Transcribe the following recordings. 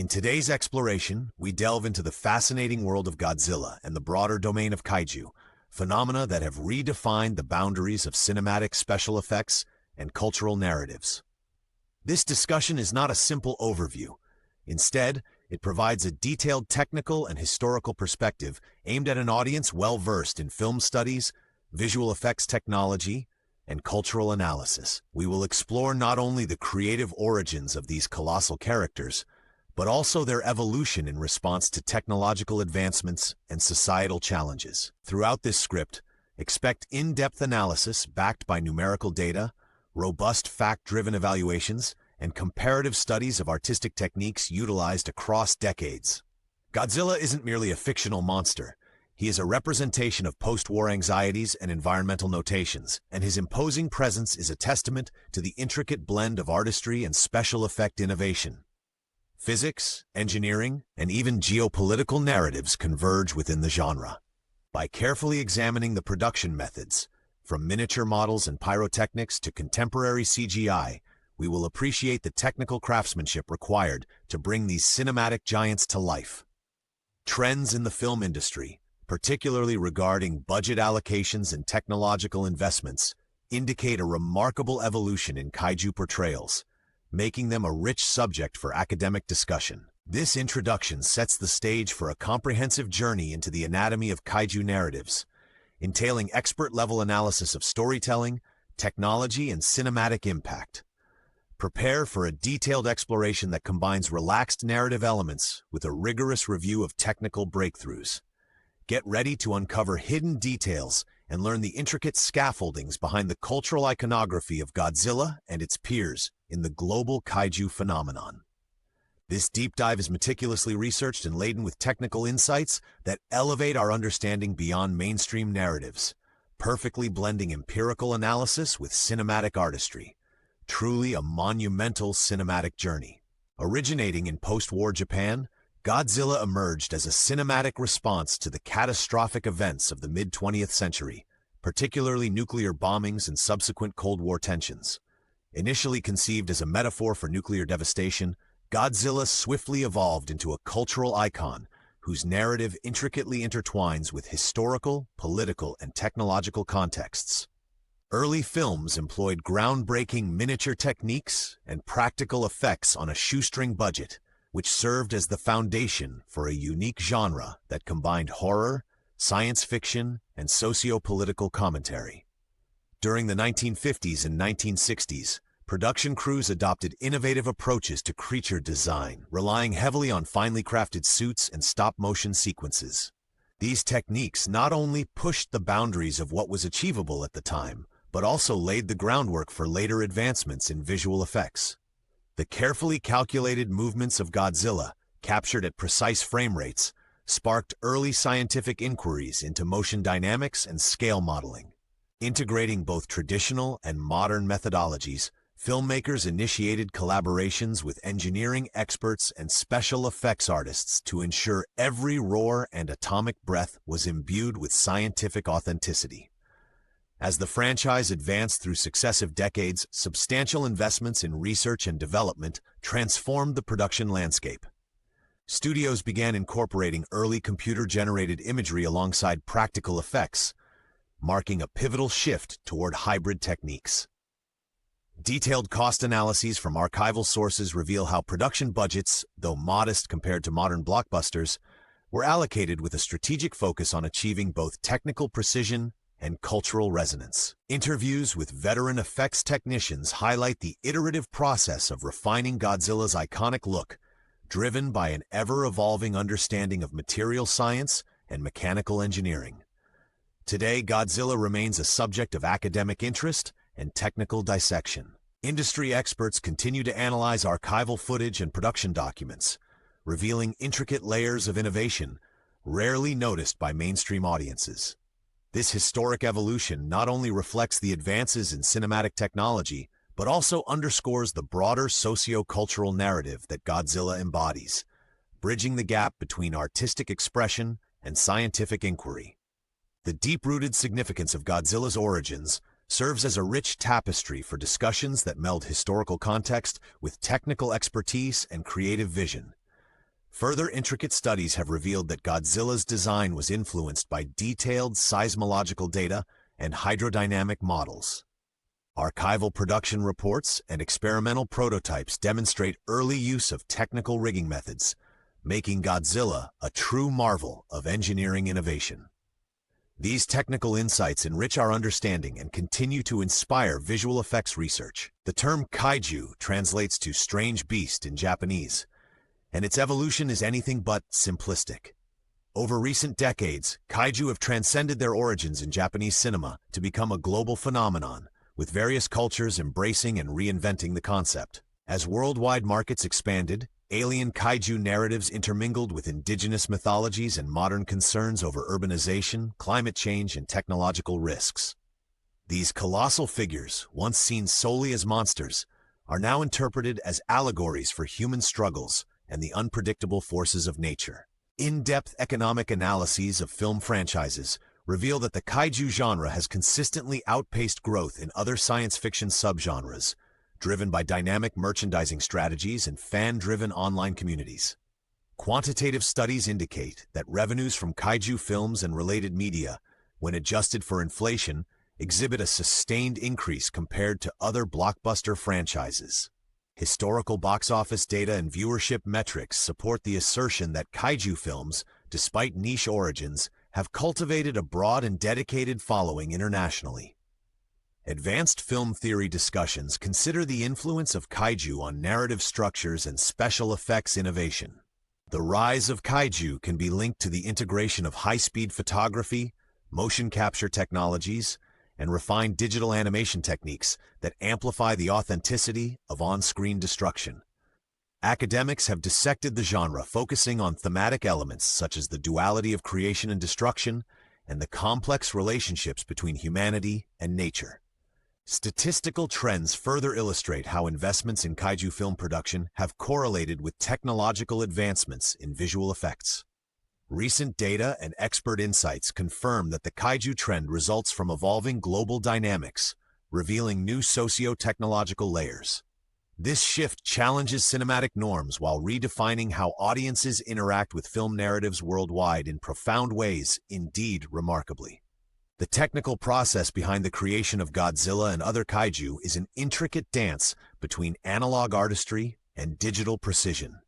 In today's exploration, we delve into the fascinating world of Godzilla and the broader domain of Kaiju, phenomena that have redefined the boundaries of cinematic special effects and cultural narratives. This discussion is not a simple overview. Instead, it provides a detailed technical and historical perspective aimed at an audience well-versed in film studies, visual effects technology, and cultural analysis. We will explore not only the creative origins of these colossal characters, but also their evolution in response to technological advancements and societal challenges. Throughout this script, expect in-depth analysis backed by numerical data, robust fact-driven evaluations, and comparative studies of artistic techniques utilized across decades. Godzilla isn't merely a fictional monster. He is a representation of post-war anxieties and environmental notations, and his imposing presence is a testament to the intricate blend of artistry and special effect innovation. Physics, engineering, and even geopolitical narratives converge within the genre. By carefully examining the production methods, from miniature models and pyrotechnics to contemporary CGI, we will appreciate the technical craftsmanship required to bring these cinematic giants to life. Trends in the film industry, particularly regarding budget allocations and technological investments, indicate a remarkable evolution in kaiju portrayals, making them a rich subject for academic discussion. This introduction sets the stage for a comprehensive journey into the anatomy of kaiju narratives, entailing expert-level analysis of storytelling, technology, and cinematic impact. Prepare for a detailed exploration that combines relaxed narrative elements with a rigorous review of technical breakthroughs. Get ready to uncover hidden details and learn the intricate scaffoldings behind the cultural iconography of Godzilla and its peers in the global kaiju phenomenon. This deep dive is meticulously researched and laden with technical insights that elevate our understanding beyond mainstream narratives, perfectly blending empirical analysis with cinematic artistry. Truly a monumental cinematic journey. Originating in post-war Japan, Godzilla emerged as a cinematic response to the catastrophic events of the mid-20th century, particularly nuclear bombings and subsequent Cold War tensions. Initially conceived as a metaphor for nuclear devastation, Godzilla swiftly evolved into a cultural icon whose narrative intricately intertwines with historical, political, and technological contexts. Early films employed groundbreaking miniature techniques and practical effects on a shoestring budget, which served as the foundation for a unique genre that combined horror, science fiction, and socio-political commentary. During the 1950s and 1960s, production crews adopted innovative approaches to creature design, relying heavily on finely crafted suits and stop-motion sequences. These techniques not only pushed the boundaries of what was achievable at the time, but also laid the groundwork for later advancements in visual effects. The carefully calculated movements of Godzilla, captured at precise frame rates, sparked early scientific inquiries into motion dynamics and scale modeling. Integrating both traditional and modern methodologies, filmmakers initiated collaborations with engineering experts and special effects artists to ensure every roar and atomic breath was imbued with scientific authenticity. As the franchise advanced through successive decades, substantial investments in research and development transformed the production landscape. Studios began incorporating early computer-generated imagery alongside practical effects, marking a pivotal shift toward hybrid techniques. Detailed cost analyses from archival sources reveal how production budgets, though modest compared to modern blockbusters, were allocated with a strategic focus on achieving both technical precision and cultural resonance. Interviews with veteran effects technicians highlight the iterative process of refining Godzilla's iconic look, driven by an ever-evolving understanding of material science and mechanical engineering. Today, Godzilla remains a subject of academic interest and technical dissection. Industry experts continue to analyze archival footage and production documents, revealing intricate layers of innovation rarely noticed by mainstream audiences. This historic evolution not only reflects the advances in cinematic technology, but also underscores the broader socio-cultural narrative that Godzilla embodies, bridging the gap between artistic expression and scientific inquiry. The deep-rooted significance of Godzilla's origins serves as a rich tapestry for discussions that meld historical context with technical expertise and creative vision. Further intricate studies have revealed that Godzilla's design was influenced by detailed seismological data and hydrodynamic models. Archival production reports and experimental prototypes demonstrate early use of technical rigging methods, making Godzilla a true marvel of engineering innovation. These technical insights enrich our understanding and continue to inspire visual effects research. The term kaiju translates to strange beast in Japanese, and its evolution is anything but simplistic. Over recent decades, kaiju have transcended their origins in Japanese cinema to become a global phenomenon, with various cultures embracing and reinventing the concept. As worldwide markets expanded, alien kaiju narratives intermingled with indigenous mythologies and modern concerns over urbanization, climate change, and technological risks. These colossal figures, once seen solely as monsters, are now interpreted as allegories for human struggles and the unpredictable forces of nature. In-depth economic analyses of film franchises reveal that the kaiju genre has consistently outpaced growth in other science fiction subgenres, driven by dynamic merchandising strategies and fan-driven online communities. Quantitative studies indicate that revenues from kaiju films and related media, when adjusted for inflation, exhibit a sustained increase compared to other blockbuster franchises. Historical box office data and viewership metrics support the assertion that kaiju films, despite niche origins, have cultivated a broad and dedicated following internationally. Advanced film theory discussions consider the influence of kaiju on narrative structures and special effects innovation. The rise of kaiju can be linked to the integration of high-speed photography, motion capture technologies, and refined digital animation techniques that amplify the authenticity of on-screen destruction. Academics have dissected the genre, focusing on thematic elements such as the duality of creation and destruction and the complex relationships between humanity and nature. Statistical trends further illustrate how investments in kaiju film production have correlated with technological advancements in visual effects. Recent data and expert insights confirm that the kaiju trend results from evolving global dynamics, revealing new socio-technological layers. This shift challenges cinematic norms while redefining how audiences interact with film narratives worldwide in profound ways, indeed remarkably. The technical process behind the creation of Godzilla and other kaiju is an intricate dance between analog artistry and digital precision.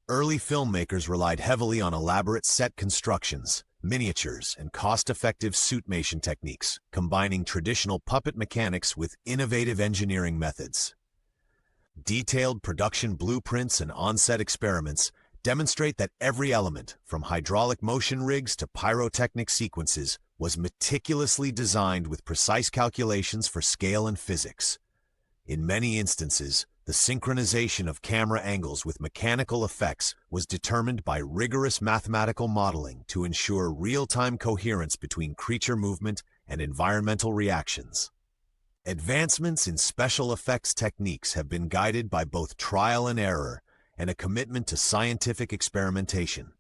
Early filmmakers relied heavily on elaborate set constructions, miniatures, and cost-effective suitmation techniques, combining traditional puppet mechanics with innovative engineering methods. Detailed production blueprints and on-set experiments demonstrate that every element, from hydraulic motion rigs to pyrotechnic sequences, was meticulously designed with precise calculations for scale and physics. In many instances, the synchronization of camera angles with mechanical effects was determined by rigorous mathematical modeling to ensure real-time coherence between creature movement and environmental reactions. Advancements in special effects techniques have been guided by both trial and error and a commitment to scientific experimentation.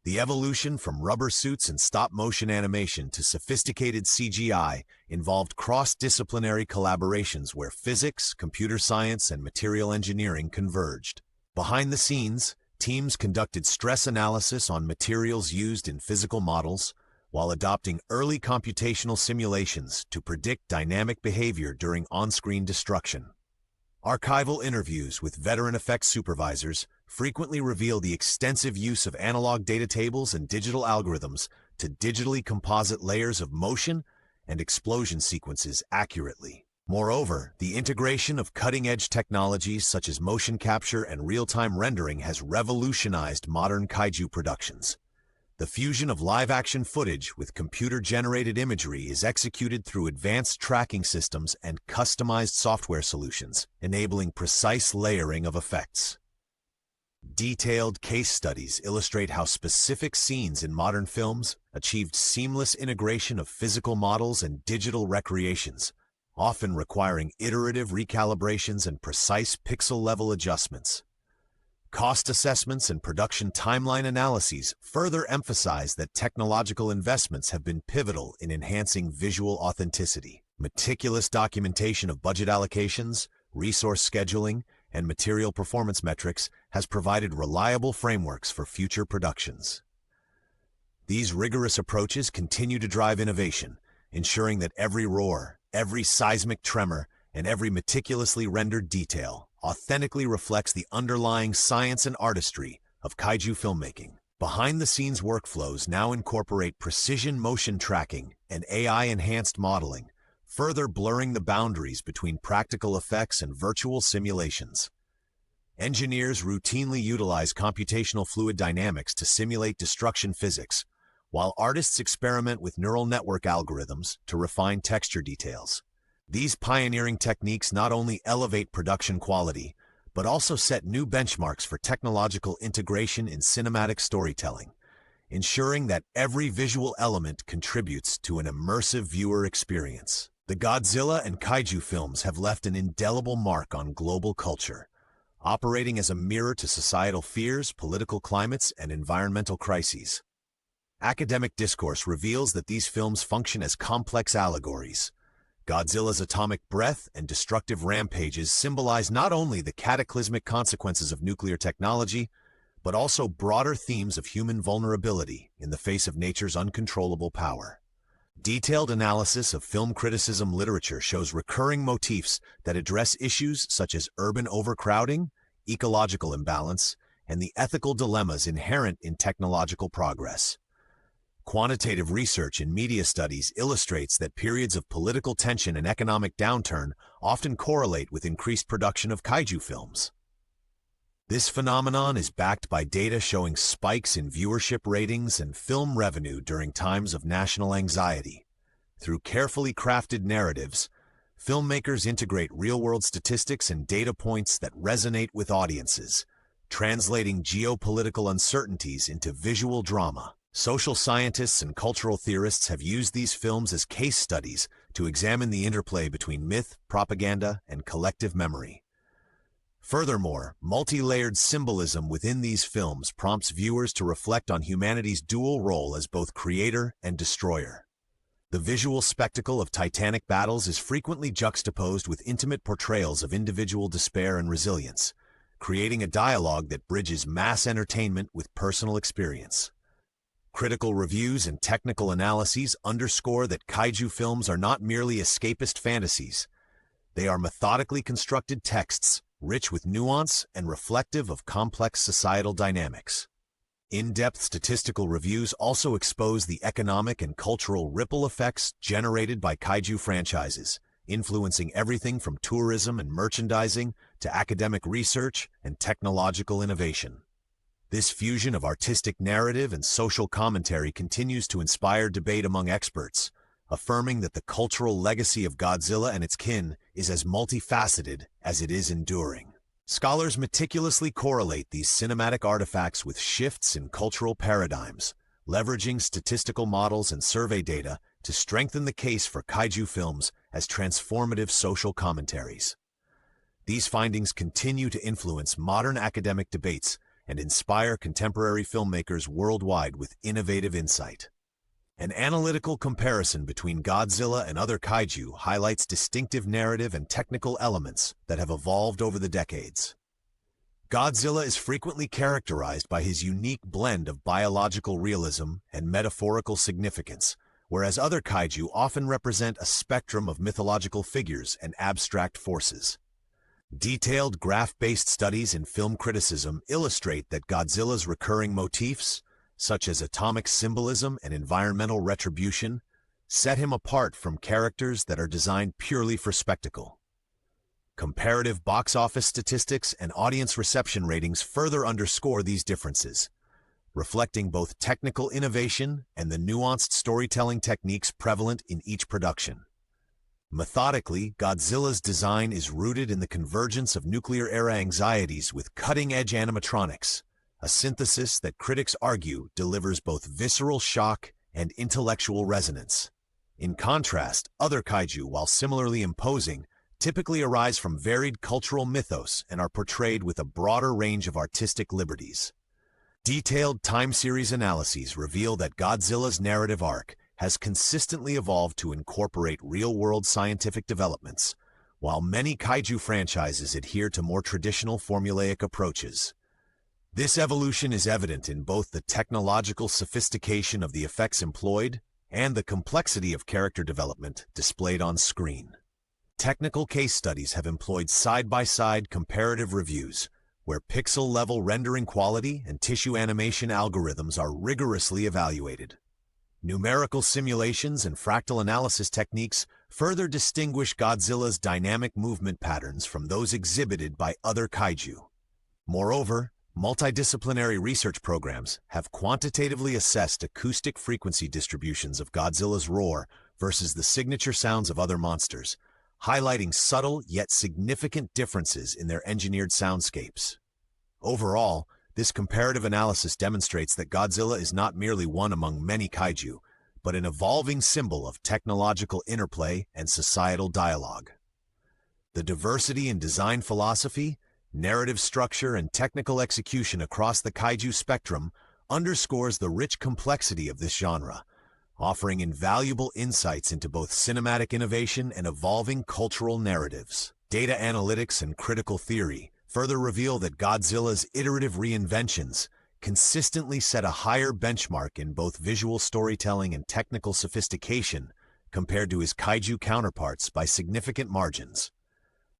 The evolution from rubber suits and stop-motion animation to sophisticated CGI involved cross-disciplinary collaborations where physics, computer science, and material engineering converged. Behind the scenes, teams conducted stress analysis on materials used in physical models, while adopting early computational simulations to predict dynamic behavior during on-screen destruction. Archival interviews with veteran effects supervisors frequently reveal the extensive use of analog data tables and digital algorithms to digitally composite layers of motion and explosion sequences accurately. Moreover, the integration of cutting-edge technologies such as motion capture and real-time rendering has revolutionized modern kaiju productions. The fusion of live-action footage with computer-generated imagery is executed through advanced tracking systems and customized software solutions, enabling precise layering of effects. Detailed case studies illustrate how specific scenes in modern films achieved seamless integration of physical models and digital recreations, often requiring iterative recalibrations and precise pixel-level adjustments. Cost assessments and production timeline analyses further emphasize that technological investments have been pivotal in enhancing visual authenticity. Meticulous documentation of budget allocations, resource scheduling, and material performance metrics has provided reliable frameworks for future productions. These rigorous approaches continue to drive innovation, ensuring that every roar, every seismic tremor, and every meticulously rendered detail authentically reflects the underlying science and artistry of kaiju filmmaking. Behind-the-scenes workflows now incorporate precision motion tracking and AI-enhanced modeling, further blurring the boundaries between practical effects and virtual simulations. Engineers routinely utilize computational fluid dynamics to simulate destruction physics, while artists experiment with neural network algorithms to refine texture details. These pioneering techniques not only elevate production quality, but also set new benchmarks for technological integration in cinematic storytelling, ensuring that every visual element contributes to an immersive viewer experience. The Godzilla and Kaiju films have left an indelible mark on global culture, operating as a mirror to societal fears, political climates, and environmental crises. Academic discourse reveals that these films function as complex allegories. Godzilla's atomic breath and destructive rampages symbolize not only the cataclysmic consequences of nuclear technology, but also broader themes of human vulnerability in the face of nature's uncontrollable power. Detailed analysis of film criticism literature shows recurring motifs that address issues such as urban overcrowding, ecological imbalance, and the ethical dilemmas inherent in technological progress. Quantitative research in media studies illustrates that periods of political tension and economic downturn often correlate with increased production of kaiju films. This phenomenon is backed by data showing spikes in viewership ratings and film revenue during times of national anxiety. Through carefully crafted narratives, filmmakers integrate real-world statistics and data points that resonate with audiences, translating geopolitical uncertainties into visual drama. Social scientists and cultural theorists have used these films as case studies to examine the interplay between myth, propaganda, and collective memory. Furthermore, multi-layered symbolism within these films prompts viewers to reflect on humanity's dual role as both creator and destroyer. The visual spectacle of titanic battles is frequently juxtaposed with intimate portrayals of individual despair and resilience, creating a dialogue that bridges mass entertainment with personal experience. Critical reviews and technical analyses underscore that kaiju films are not merely escapist fantasies. They are methodically constructed texts, rich with nuance and reflective of complex societal dynamics. In-depth statistical reviews also expose the economic and cultural ripple effects generated by kaiju franchises, influencing everything from tourism and merchandising to academic research and technological innovation. This fusion of artistic narrative and social commentary continues to inspire debate among experts, affirming that the cultural legacy of Godzilla and its kin is as multifaceted as it is enduring. Scholars meticulously correlate these cinematic artifacts with shifts in cultural paradigms, leveraging statistical models and survey data to strengthen the case for kaiju films as transformative social commentaries. These findings continue to influence modern academic debates and inspire contemporary filmmakers worldwide with innovative insight. An analytical comparison between Godzilla and other kaiju highlights distinctive narrative and technical elements that have evolved over the decades. Godzilla is frequently characterized by his unique blend of biological realism and metaphorical significance, whereas other kaiju often represent a spectrum of mythological figures and abstract forces. Detailed graph-based studies in film criticism illustrate that Godzilla's recurring motifs, such as atomic symbolism and environmental retribution, set him apart from characters that are designed purely for spectacle. Comparative box office statistics and audience reception ratings further underscore these differences, reflecting both technical innovation and the nuanced storytelling techniques prevalent in each production. Methodically, Godzilla's design is rooted in the convergence of nuclear-era anxieties with cutting-edge animatronics, a synthesis that critics argue delivers both visceral shock and intellectual resonance. In contrast, other kaiju, while similarly imposing, typically arise from varied cultural mythos and are portrayed with a broader range of artistic liberties. Detailed time series analyses reveal that Godzilla's narrative arc has consistently evolved to incorporate real-world scientific developments, while many kaiju franchises adhere to more traditional formulaic approaches. This evolution is evident in both the technological sophistication of the effects employed and the complexity of character development displayed on screen. Technical case studies have employed side-by-side comparative reviews, where pixel-level rendering quality and tissue animation algorithms are rigorously evaluated. Numerical simulations and fractal analysis techniques further distinguish Godzilla's dynamic movement patterns from those exhibited by other kaiju. Moreover, multidisciplinary research programs have quantitatively assessed acoustic frequency distributions of Godzilla's roar versus the signature sounds of other monsters, highlighting subtle yet significant differences in their engineered soundscapes. Overall, this comparative analysis demonstrates that Godzilla is not merely one among many kaiju, but an evolving symbol of technological interplay and societal dialogue. The diversity in design philosophy, narrative structure, and technical execution across the kaiju spectrum underscores the rich complexity of this genre, offering invaluable insights into both cinematic innovation and evolving cultural narratives. Data analytics and critical theory further reveal that Godzilla's iterative reinventions consistently set a higher benchmark in both visual storytelling and technical sophistication compared to his kaiju counterparts by significant margins.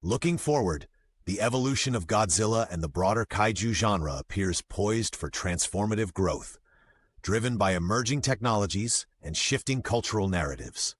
Looking forward, the evolution of Godzilla and the broader kaiju genre appears poised for transformative growth, driven by emerging technologies and shifting cultural narratives.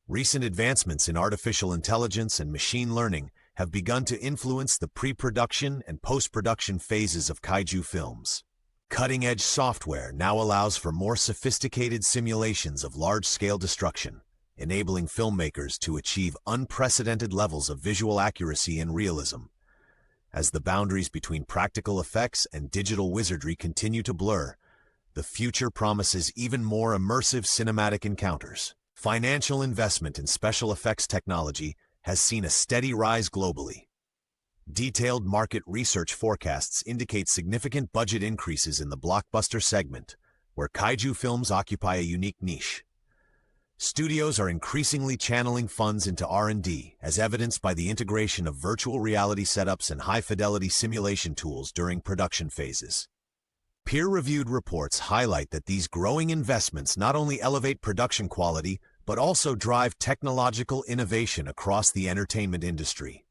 Recent advancements in artificial intelligence and machine learning have begun to influence the pre-production and post-production phases of kaiju films. Cutting-edge software now allows for more sophisticated simulations of large-scale destruction, enabling filmmakers to achieve unprecedented levels of visual accuracy and realism. As the boundaries between practical effects and digital wizardry continue to blur, the future promises even more immersive cinematic encounters. Financial investment in special effects technology has seen a steady rise globally. Detailed market research forecasts indicate significant budget increases in the blockbuster segment, where kaiju films occupy a unique niche. Studios are increasingly channeling funds into R&D, as evidenced by the integration of virtual reality setups and high-fidelity simulation tools during production phases. Peer-reviewed reports highlight that these growing investments not only elevate production quality, but also drive technological innovation across the entertainment industry.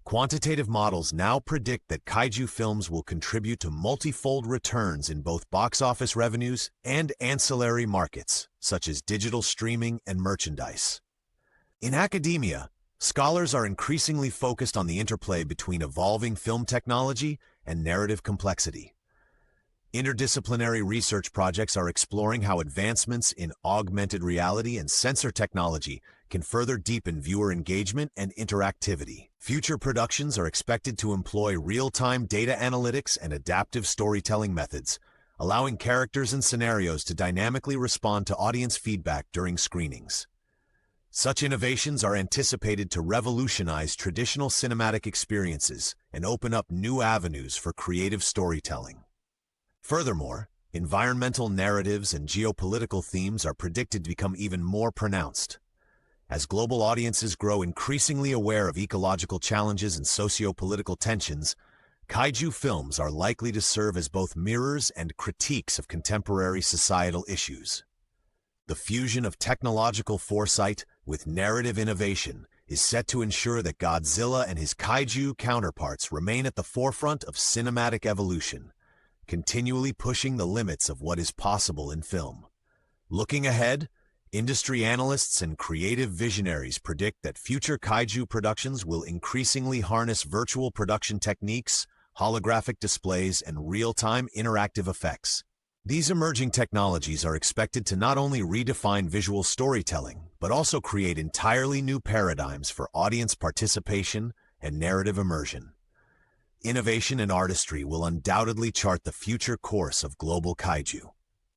Quantitative models now predict that kaiju films will contribute to multifold returns in both box office revenues and ancillary markets, such as digital streaming and merchandise. In academia, scholars are increasingly focused on the interplay between evolving film technology and narrative complexity. Interdisciplinary research projects are exploring how advancements in augmented reality and sensor technology can further deepen viewer engagement and interactivity. Future productions are expected to employ real-time data analytics and adaptive storytelling methods, allowing characters and scenarios to dynamically respond to audience feedback during screenings. Such innovations are anticipated to revolutionize traditional cinematic experiences and open up new avenues for creative storytelling. Furthermore, environmental narratives and geopolitical themes are predicted to become even more pronounced. As global audiences grow increasingly aware of ecological challenges and socio-political tensions, kaiju films are likely to serve as both mirrors and critiques of contemporary societal issues. The fusion of technological foresight with narrative innovation is set to ensure that Godzilla and his kaiju counterparts remain at the forefront of cinematic evolution, continually pushing the limits of what is possible in film. Looking ahead, industry analysts and creative visionaries predict that future kaiju productions will increasingly harness virtual production techniques, holographic displays, and real-time interactive effects. These emerging technologies are expected to not only redefine visual storytelling, but also create entirely new paradigms for audience participation and narrative immersion. Innovation and artistry will undoubtedly chart the future course of global kaiju.